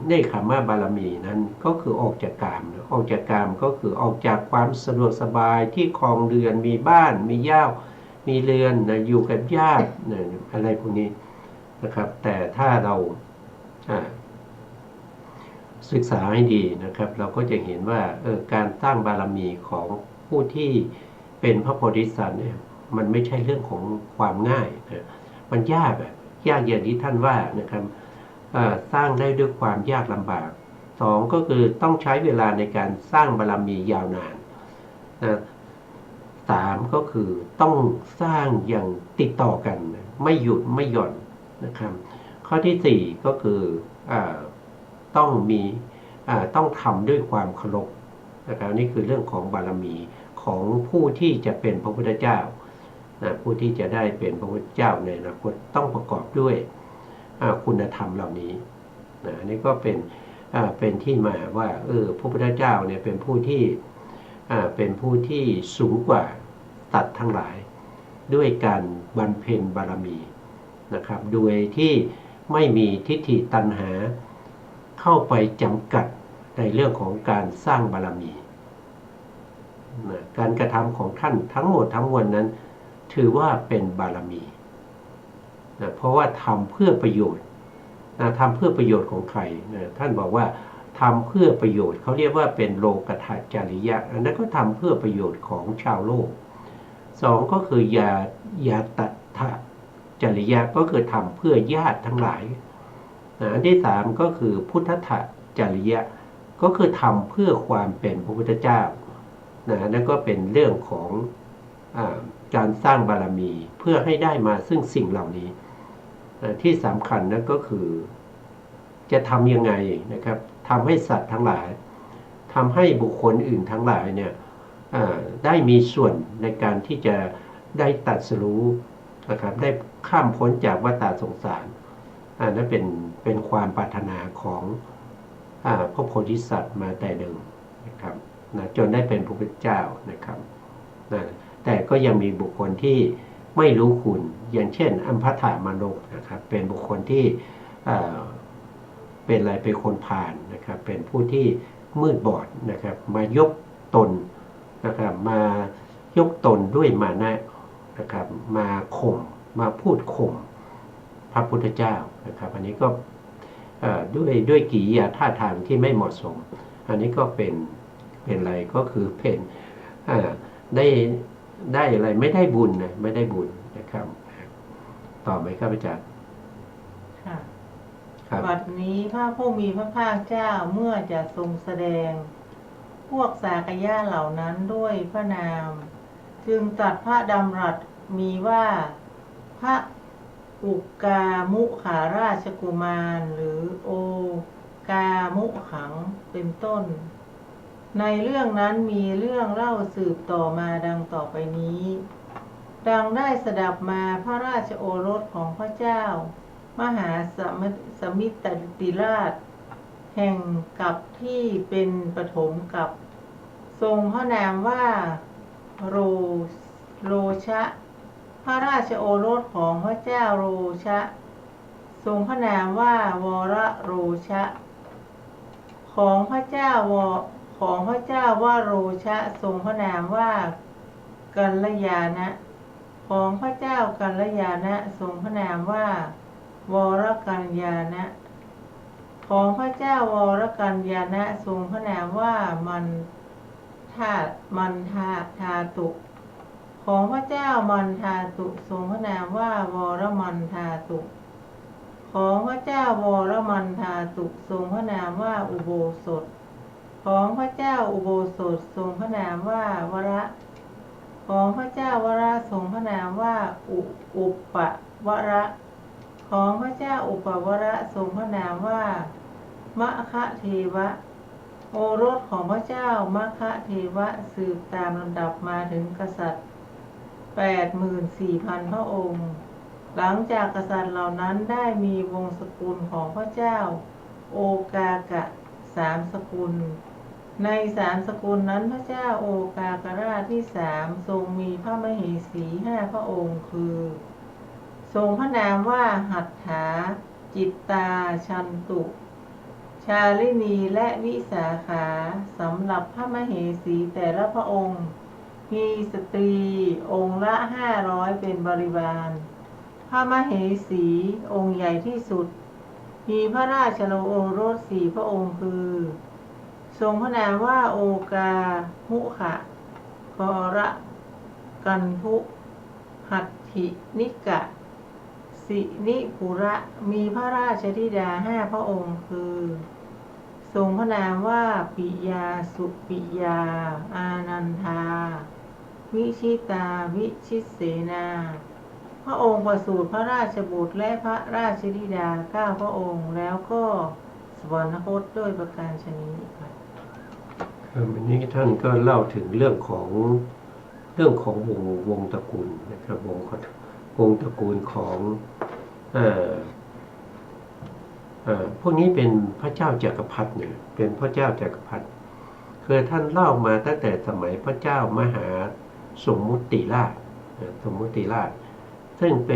เนกขัมมะบารมีนั้นก็คือออกจากกามออกจากกามก็คือออกจากความสะดวกสบายที่ครองเรือนมีบ้านมี มีเรือนนะอยู่กับญาตินะอะไรพวกนี้นะครับแต่ถ้าเราศึกษาให้ดีนะครับเราก็จะเห็นว่าการสร้างบารมีของผู้ที่เป็นพระโพธิสัตว์เนี่ยมันไม่ใช่เรื่องของความง่ายนะมันยากยากอย่างที่ท่านว่านะครับสร้างได้ด้วยความยากลำบากสองก็คือต้องใช้เวลาในการสร้างบารมียาวนานนะสามก็คือต้องสร้างอย่างติดต่อกันไม่หยุดไม่หย่อนนะครับข้อที่สี่ก็คืออต้องมีต้องทำด้วยความเคารพนะครับนี่คือเรื่องของบารมีของผู้ที่จะเป็นพระพุทธเจ้านะผู้ที่จะได้เป็นพระพุทธเจ้าในอนาคตต้องประกอบด้วยคุณธรรมเหล่านี้นะนี่ก็เป็นที่มาว่าพระพุทธเจ้าเนี่ยเป็นผู้ที่สูงกว่าสัตว์ทั้งหลายด้วยการบำเพ็ญบารมีนะครับโดยที่ไม่มีทิฏฐิตัณหาเข้าไปจำกัดในเรื่องของการสร้างบารมีนะการกระทำของท่านทั้งหมดทั้งมวลนั้นถือว่าเป็นบารมีนะเพราะว่าทำเพื่อประโยชน์นะทำเพื่อประโยชน์ของใครนะท่านบอกว่าทำเพื่อประโยชน์เขาเรียกว่าเป็นโลกัตถจริยะอันนั้นก็ทำเพื่อประโยชน์ของชาวโลกสองก็คือยาตัตถจริยะก็คือทำเพื่อญาติทั้งหลายอันที่สามก็คือพุทธะจริยะก็คือทำเพื่อความเป็นพระพุทธเจ้านั่นก็เป็นเรื่องของการสร้างบารมีเพื่อให้ได้มาซึ่งสิ่งเหล่านี้ที่สำคัญนั่นก็คือจะทำยังไงนะครับทำให้สัตว์ทั้งหลายทำให้บุคคลอื่นทั้งหลายเนี่ยได้มีส่วนในการที่จะได้ตรัสรู้นะครับได้ข้ามพ้นจากวัฏสงสารนั่นเป็นความปรารถนาของพระโพธิสัตว์มาแต่เดิมนะครับจนได้เป็นพระพุทธเจ้านะครับแต่ก็ยังมีบุคคลที่ไม่รู้คุณอย่างเช่นอัมพถามนกนะครับเป็นบุคคลที่เป็นอะไรเป็นคนผ่านนะครับเป็นผู้ที่มืดบอดนะครับมายกตนนะครับมายกตนด้วยมานะนะครับมาข่มมาพูดข่มพระพุทธเจ้านะครับอันนี้ก็ด้วยกิริยาท่าทางที่ไม่เหมาะสมอันนี้ก็เป็นอะไรก็คือเป็นได้อะไรไม่ได้บุญนะไม่ได้บุญนะครับต่อไหมครับอาจารย์ค่ะบัดนี้พระผู้มีพระภาคเจ้าเมื่อจะทรงแสดงพวกสากยะเหล่านั้นด้วยพระนามจึงตรัสพระดำรัสมีว่าพระอุกามุขาราชกุมารหรือโอกามุขังเป็นต้นในเรื่องนั้นมีเรื่องเล่าสืบต่อมาดังต่อไปนี้ดังได้สดับมาพระราชโอรสของพระเจ้ามหาสมิตติราชแห่งกับที่เป็นปฐมกับทรงพระนามว่าโรชะพระราชโอรสของพระเจ้าโรชะทรงพระนามว่าวรโรชะของพระเจ้าวโรชะทรงพระนามว่ากัลยาณะของพระเจ้ากัลยาณะทรงพระนามว่าวรกัลยาณะของพระเจ้าวรกัลยาณะทรงพระนามว่ามันทาตุของพระเจ้ามันทาตุทรงพระนามว่าวรมันทาตุของพระเจ้าวรมันทาตุทรงพระนามว่าอุโบสถของพระเจ้าอุโบสถทรงพระนามว่าวระของพระเจ้าวระทรงพระนามว่าอุปวระของพระเจ้าอุปวระทรงพระนามว่ามะคะเทวะโอรสของพระเจ้ามะคะเทวะสืบตามลำดับมาถึงกษัตริย์ 84,000 พระองค์หลังจากกษัตริย์เหล่านั้นได้มีวงศ์สกุลของพระเจ้าโอกากะ3 สกุลใน3 สกุลนั้นพระเจ้าโอกากราชที่3ทรงมีพระมเหสี5 พระองค์คือทรงพระนามว่าหัตถาจิตตาชันตุชาลินีและวิสาขาสำหรับพระมเหสีแต่ละพระองค์ มีสตรีองค์ละ500เป็นบริวารพระมเหสีองค์ใหญ่ที่สุดมีพระราชโอรส4 พระองค์คือ ทรงพระนามว่าโอกาหุขะกระกันทุหัตถินิกะสินิปุระมีพระราชธิดา5 พระองค์คือ ทรงพระนามว่าปิยาสุปิยาอานันทาวิชิตาวิชิตเสนา พระองค์ประสูติพระราชบุตรและพระราชธิดา9 พระองค์แล้วก็สวรรคตด้วยประการฉนี้ค่ะ อันนี้ท่านก็เล่าถึงเรื่องของวงตระกูลนะครับวงตระกูลของพวกนี้เป็นพระเจ้าจักรพรรดิเนี่ยเป็นพระเจ้าจักรพรรดิคือท่านเล่ามาตั้งแต่สมัยพระเจ้ามหาสมุติราชซึ่งเ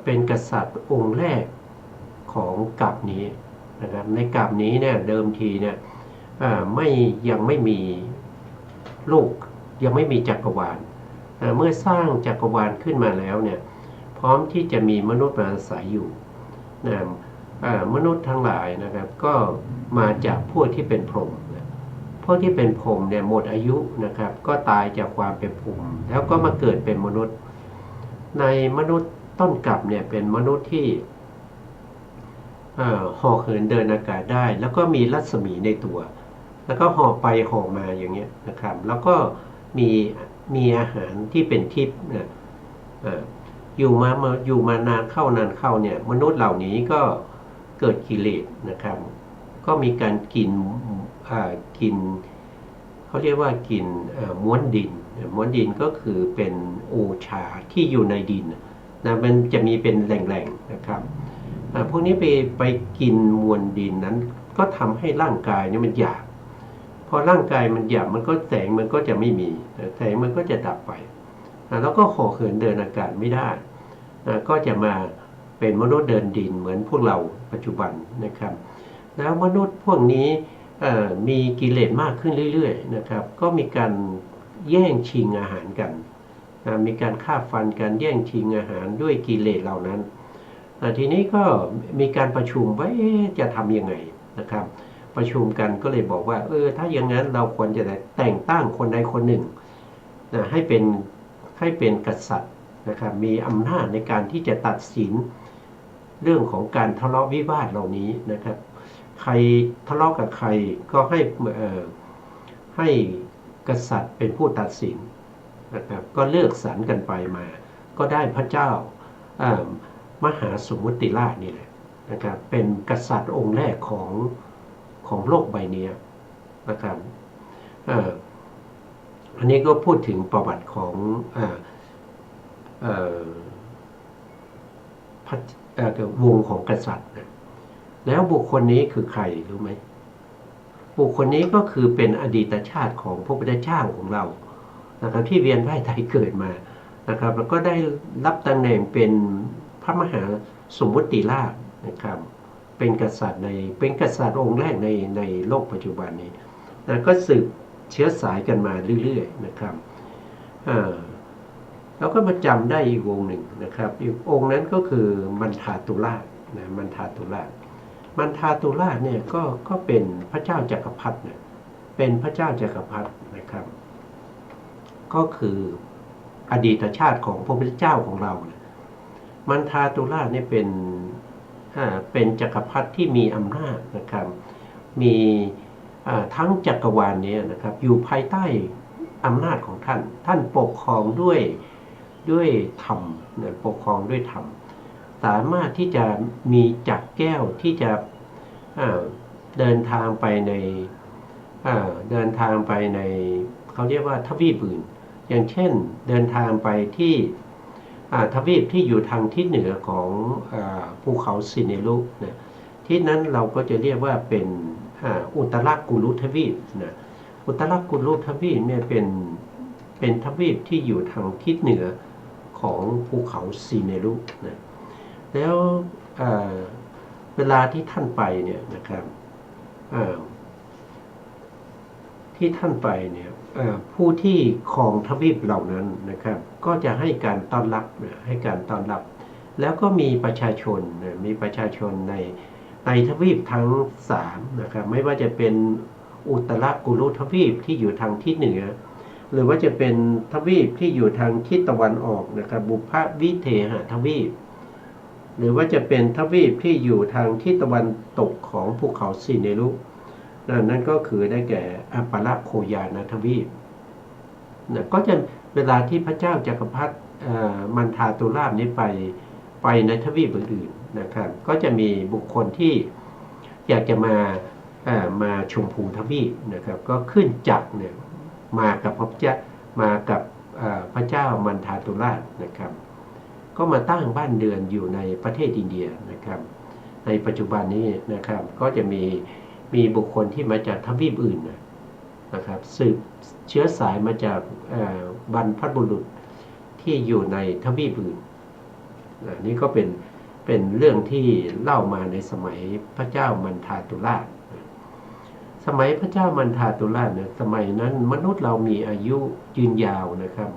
ป็นกษัตริย์องค์แรกของกัปนี้นะครับในกัปนี้เนี่ยเดิมทีเนี่ยยังไม่มีโลกยังไม่มีจักรวาลเมื่อสร้างจักรวาลขึ้นมาแล้วเนี่ยพร้อมที่จะมีมนุษย์มาอาศัยอยู่นะมนุษย์ทั้งหลายนะครับก็มาจากพวกที่เป็นพรหมพวกที่เป็นพรหมเนี่ยหมดอายุนะครับก็ตายจากความเป็นพรหมแล้วก็มาเกิดเป็นมนุษย์ในมนุษย์ต้นกัปเนี่ยเป็นมนุษย์ที่ห่อเหินเดินอากาศได้แล้วก็มีรัศมีในตัวแล้วก็ห่อไปห่อมาอย่างเงี้ยนะครับแล้วก็มีอาหารที่เป็นทิพย์นะอยู่มานานเข้เนี่ยมนุษย์เหล่านี้ก็เกิดกิเลสนะครับก็มีการกินเขาเรียกว่ากินม้วนดินก็คือเป็นโอชาที่อยู่ในดินนะมันจะมีเป็นแหล่งๆนะครับพวกนี้ไปกินมวลดินนั้นก็ทำให้ร่างกายเนี่ยมันหยาบพอร่างกายมันหยาบมันก็แสงมันก็จะไม่มีแสงมันก็จะดับไปแล้วก็ห่อเหินเดินอากาศไม่ได้ก็จะมาเป็นมนุษย์เดินดินเหมือนพวกเราปัจจุบันนะครับแล้วมนุษย์พวกนี้มีกิเลสมากขึ้นเรื่อยๆนะครับก็มีการแย่งชิงอาหารกันมีการฆ่าฟันกันแย่งชิงอาหารด้วยกิเลสเหล่านั้นทีนี้ก็มีการประชุมว่าจะทำยังไงนะครับประชุมกันก็เลยบอกว่าถ้าอย่างนั้นเราควรจะแต่งตั้งคนใดคนหนึ่งให้เป็นกษัตริย์นะครับมีอำนาจในการที่จะตัดสินเรื่องของการทะเลาะวิวาทเหล่านี้นะครับใครทะเลาะกับใครก็ให้กษัตริย์เป็นผู้ตัดสินนะครับก็เลือกสรรกันไปมาก็ได้พระเจ้ามหาสมุติราชนี่แหละนะครับเป็นกษัตริย์องค์แรกของโลกใบนี้นะครับอันนี้ก็พูดถึงประวัติของวงของกษัตริย์นะแล้วบุคคลนี้คือใครรู้ไหมบุคคลนี้ก็คือเป็นอดีตชาติของพระพุทธเจ้าของเรานะครับที่เวียนว่ายตายเกิดมานะครับแล้วก็ได้รับตำแหน่งเป็นพระมหาสมุติราชนะครับเป็นกษัตริย์องค์แรกในโลกปัจจุบันนี้นะก็สืบเชื้อสายกันมาเรื่อยๆนะครับแล้วก็มาจำได้อีกวงหนึ่งนะครับอีกองค์นั้นก็คือมันทาตุราชนะมันทาตุราชเนี่ยก็เป็นพระเจ้าจักรพรรดิเนี่ยเป็นพระเจ้าจักรพรรดินะครับก็คืออดีตชาติของพระพุทธเจ้าของเราเนี่ยมันทาตุราชเนี่ยเป็นจักรพรรดิที่มีอำนาจนะครับมีทั้งจักรวาลนี้นะครับอยู่ภายใต้อำนาจของท่านปกครองด้วยธรรมปกครองด้วยธรรมสามารถที่จะมีจักรแก้วที่จะเดินทางไปในเขาเรียกว่าทวีปอื่นอย่างเช่นเดินทางไปที่ทวีปที่อยู่ทางทิศเหนือของภูเขาซิเนรุนะที่นั้นเราก็จะเรียกว่าเป็นอุตรกุลุทวีปนะอุตรกุลุทวีปเนี่ยเป็นทวีปที่อยู่ทางทิศเหนือของภูเขาซิเนรุนะแล้วเวลาที่ท่านไปเนี่ยนะครับท ที่ท่านไปเนี่ยผู้ที่ครองทวีปเหล่านั้นนะครับก็จะให้การต้อนรับให้การต้อนรับ แล้วก็มีประชาชนมีประชาชนในทวีปทั้ง3นะครับไม่ว่าจะเป็นอุตรกุรุทวีปที่อยู่ทางทิศเหนือหรือว่าจะเป็นทวีปที่อยู่ทางทิศตะวันออกนะครับบุพวิเทหทวีปหรือว่าจะเป็นทวีปที่อยู่ทางทิศตะวันตกของภูเขาสิเนรุนั่นก็คือได้แก่อัปปะโคยานทวีปก็จะเวลาที่พระเจ้าจักรพรรดิมันทาตุราบนี้ไปในทวีปอื่นๆนะครับก็จะมีบุคคลที่อยากจะมาชมพูทวีปนะครับก็ขึ้นจักรเนี่ยมากับพระเจ้ามากับพระเจ้ามันทาตุราชนะครับก็มาตั้งบ้านเรือนอยู่ในประเทศอินเดียนะครับในปัจจุบันนี้นะครับก็จะมีบุคคลที่มาจากทวีปอื่นนะครับสืบเชื้อสายมาจากบรรพบุรุษที่อยู่ในทวีปอื่นนี่ก็เป็นเรื่องที่เล่ามาในสมัยพระเจ้ามันทาตุราชสมัยพระเจ้ามันทาตุราชเนี่ยสมัยนั้นมนุษย์เรามีอายุยืนยาวนะครับ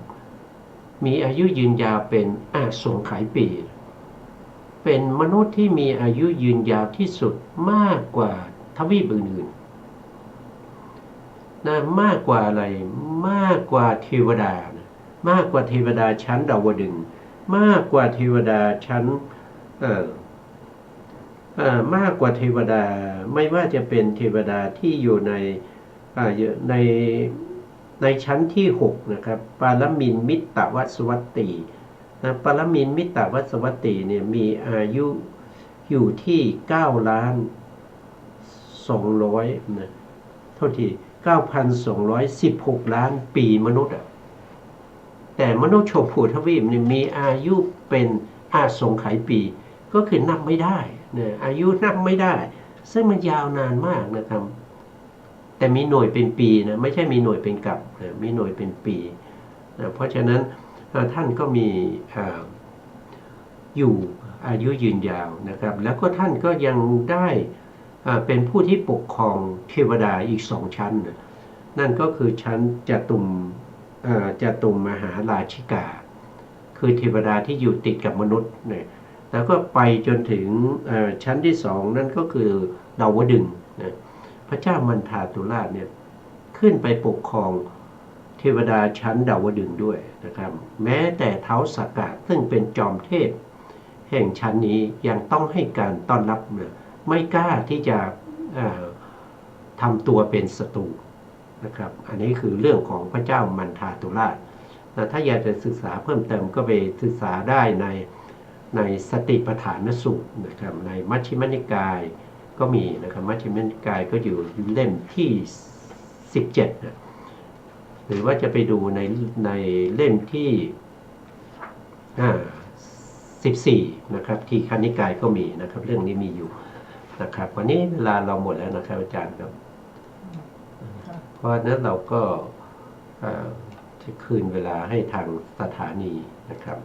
มีอายุยืนยาวเป็นสงไขยปีเป็นมนุษย์ที่มีอายุยืนยาวที่สุดมากกว่าทวีปอื่นๆนะมากกว่าอะไรมากกว่าเทวดามากกว่าเทวดาชั้นดาวดึงส์มากกว่าเทวดาชั้นมากกว่าเทวดาไม่ว่าจะเป็นเทวดาที่อยู่ในชั้นที่6นะครับปารมินมิตตวสวัตตินะปารมินมิตตวสวัตติเนี่ยมีอายุอยู่ที่9ล้าน200นะเท่าที่ 9,216 ล้านปีมนุษย์แต่มนุษย์ชมพูทวีปเนี่ยมีอายุเป็นสงไขยปีก็คือนับไม่ได้นะอายุนับไม่ได้ซึ่งมันยาวนานมากนะครับแต่มีหน่วยเป็นปีนะไม่ใช่มีหน่วยเป็นกับนะมีหน่วยเป็นปีนะเพราะฉะนั้นท่านก็มีอยู่อายุยืนยาวนะครับแล้วก็ท่านก็ยังได้เป็นผู้ที่ปกครองเทวดาอีก2ชั้นนั่นก็คือชั้นจตุมมหาราชิกาคือเทวดาที่อยู่ติดกับมนุษย์เนี่ยแล้วก็ไปจนถึงชั้นที่2นั่นก็คือดาวดึงส์นะพระเจ้ามันทาตุราชเนี่ยขึ้นไปปกครองเทวดาชั้นดาวดึงส์ด้วยนะครับแม้แต่ท้าวสักกะซึ่งเป็นจอมเทพแห่งชั้นนี้ยังต้องให้การต้อนรับไม่กล้าที่จะทำตัวเป็นศัตรูนะครับอันนี้คือเรื่องของพระเจ้ามันทาตุราชถ้าอยากจะศึกษาเพิ่มเติมก็ไปศึกษาได้ในสติปัฏฐานสูตรนะครับในมัชฌิมนิกายก็มีนะครับมัชฌิมนิกายก็อยู่เล่มที่17นะหรือว่าจะไปดูในเล่มที่14นะครับที่คณิกายก็มีนะครับเรื่องนี้มีอยู่นะครับวันนี้เวลาเราหมดแล้วนะครับอาจารย์ครับเพราะนั้นเราก็จะคืนเวลาให้ทางสถานีนะครับ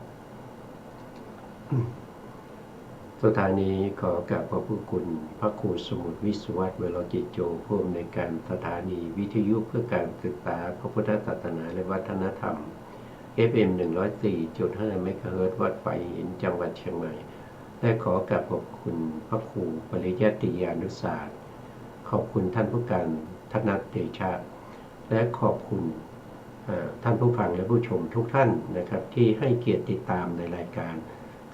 สถานีขอกราบขอบพระคุณพระครูสมุทรวิศวัตร วโรจิตโจผู้อำนวยการสถานีวิทยุเพื่อการศึกษาพระพุทธศาสนาและวัฒนธรรม FM 104.5 เมกะเฮิรตซ์วัดไฟหินจังหวัดเชียงใหม่และขอกราบขอบคุณพระครูปริยัติยานุศาสตร์ขอบคุณท่านผู้การธนัทเตชะและขอบคุณท่านผู้ฟังและผู้ชมทุกท่านนะครับที่ให้เกียรติติดตามในรายการ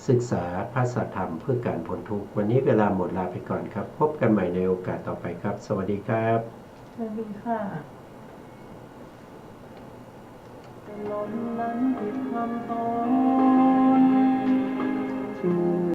ศึกษาพระสัทธรรมเพื่อการพ้นทุกข์วันนี้เวลาหมดลาไปก่อนครับพบกันใหม่ในโอกาสต่อไปครับสวัสดีครับสวัสดีค่ะถนนนั้นติดลำตน